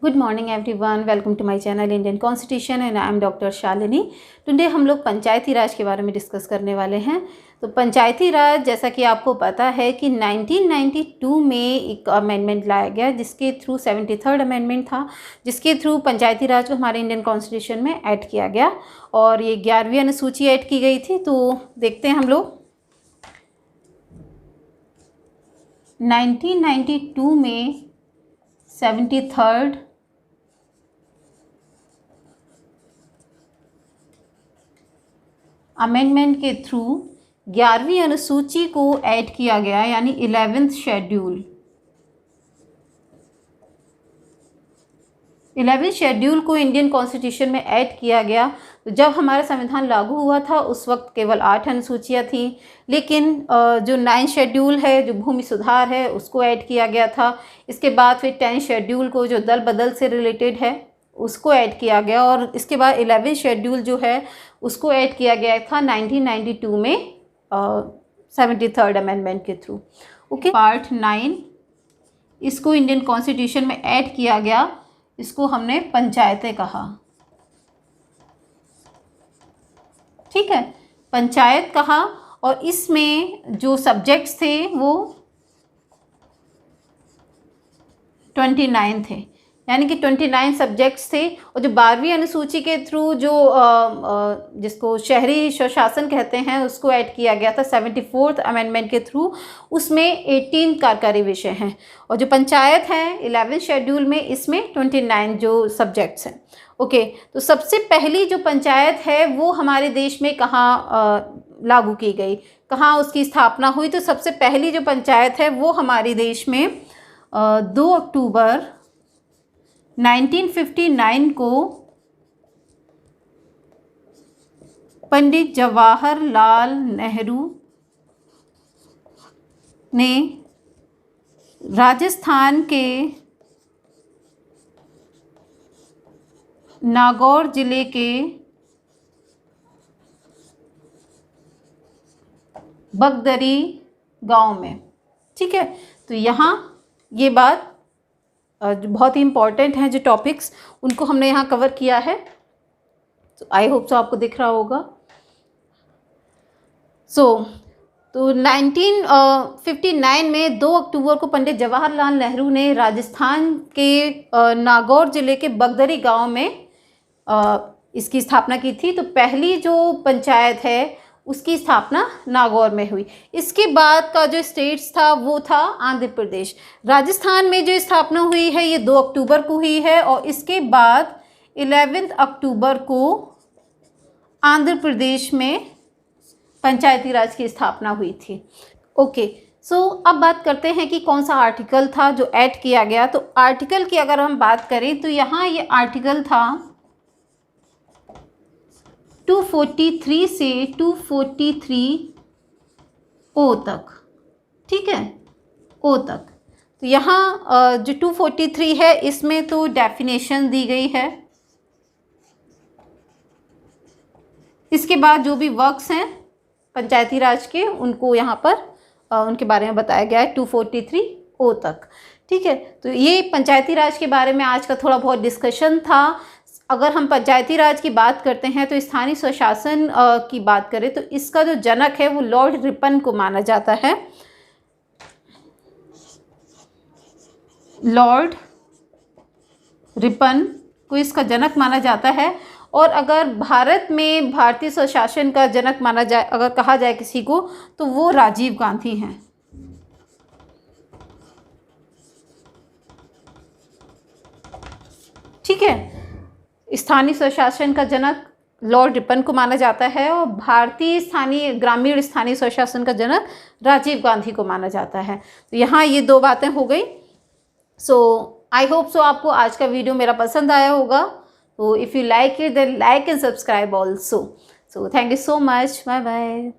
Good morning everyone, welcome to my channel Indian constitution and I am doctor Shalini. Today हम लोग पंचायती राज के बारे में डिस्कस करने वाले हैं। तो पंचायती राज, जैसा कि आपको पता है कि 1992 में एक अमेंडमेंट लाया गया, जिसके थ्रू 73rd अमेंडमेंट था, जिसके थ्रू पंचायती राज को हमारे इंडियन कॉन्स्टिट्यूशन में ऐड किया गया और ये 11वीं अनुसूची ऐड की गई थी। तो देखते हैं हम लोग 1992 में 73rd अमेंडमेंट के थ्रू 11वीं अनुसूची को ऐड किया गया, यानी 11th शेड्यूल। 11th शेड्यूल को इंडियन कॉन्स्टिट्यूशन में ऐड किया गया। तो जब हमारा संविधान लागू हुआ था उस वक्त केवल 8 अनुसूचियाँ थी, लेकिन जो 9th शेड्यूल है, जो भूमि सुधार है, उसको ऐड किया गया था। इसके बाद फिर 10th शेड्यूल को, जो दल बदल से रिलेटेड है, उसको ऐड किया गया और इसके बाद 11th शेड्यूल जो है उसको ऐड किया गया था 1992 में 73rd अमेंडमेंट के थ्रू। ओके, पार्ट 9 इसको इंडियन कॉन्स्टिट्यूशन में ऐड किया गया। इसको हमने पंचायतें कहा। ठीक है, पंचायत कहा। और इसमें जो सब्जेक्ट्स थे वो 29 थे, यानी कि 29 सब्जेक्ट्स थे। और जो 12वीं अनुसूची के थ्रू जो जिसको शहरी स्वशासन कहते हैं, उसको ऐड किया गया था 74th अमेंडमेंट के थ्रू। उसमें 18 कार्यकारी विषय हैं और जो पंचायत है 11th शेड्यूल में, इसमें 29 जो सब्जेक्ट्स हैं। ओके, तो सबसे पहली जो पंचायत है वो हमारे देश में कहाँ लागू की गई, कहाँ उसकी स्थापना हुई? तो सबसे पहली जो पंचायत है वो हमारे देश में 2 अक्टूबर 1959 को पंडित जवाहरलाल नेहरू ने राजस्थान के नागौर जिले के बगदरी गांव में। ठीक है, तो यहाँ ये बात जो बहुत ही इम्पॉर्टेंट हैं, जो टॉपिक्स, उनको हमने यहाँ कवर किया है। तो आई होप सो आपको दिख रहा होगा। तो 1959 में 2 अक्टूबर को पंडित जवाहरलाल नेहरू ने राजस्थान के नागौर जिले के बगदरी गांव में इसकी स्थापना की थी। तो पहली जो पंचायत है उसकी स्थापना नागौर में हुई। इसके बाद का जो स्टेट्स था वो था आंध्र प्रदेश। राजस्थान में जो स्थापना हुई है ये 2 अक्टूबर को हुई है और इसके बाद 11 अक्टूबर को आंध्र प्रदेश में पंचायती राज की स्थापना हुई थी। ओके, सो अब बात करते हैं कि कौन सा आर्टिकल था जो ऐड किया गया। तो आर्टिकल की अगर हम बात करें तो यहाँ ये आर्टिकल था 243 से 243 ओ तक। ठीक है, ओ तक। तो यहाँ जो 243 है इसमें तो डेफिनेशन दी गई है। इसके बाद जो भी वर्क्स हैं पंचायती राज के, उनको यहाँ पर उनके बारे में बताया गया है 243 ओ तक। ठीक है, तो ये पंचायती राज के बारे में आज का थोड़ा बहुत डिस्कशन था। अगर हम पंचायती राज की बात करते हैं तो स्थानीय स्वशासन की बात करें तो इसका जो जनक है वो लॉर्ड रिपन को माना जाता है। लॉर्ड रिपन को इसका जनक माना जाता है। और अगर भारत में भारतीय स्वशासन का जनक माना जाए, अगर कहा जाए किसी को, तो वो राजीव गांधी हैं। ठीक है, स्थानीय स्वशासन का जनक लॉर्ड रिपन को माना जाता है और भारतीय ग्रामीण स्थानीय स्वशासन का जनक राजीव गांधी को माना जाता है। तो यहाँ ये 2 बातें हो गई। सो आई होप सो आपको आज का वीडियो मेरा पसंद आया होगा। तो if you like it then like and subscribe also. So thank you so much, bye bye.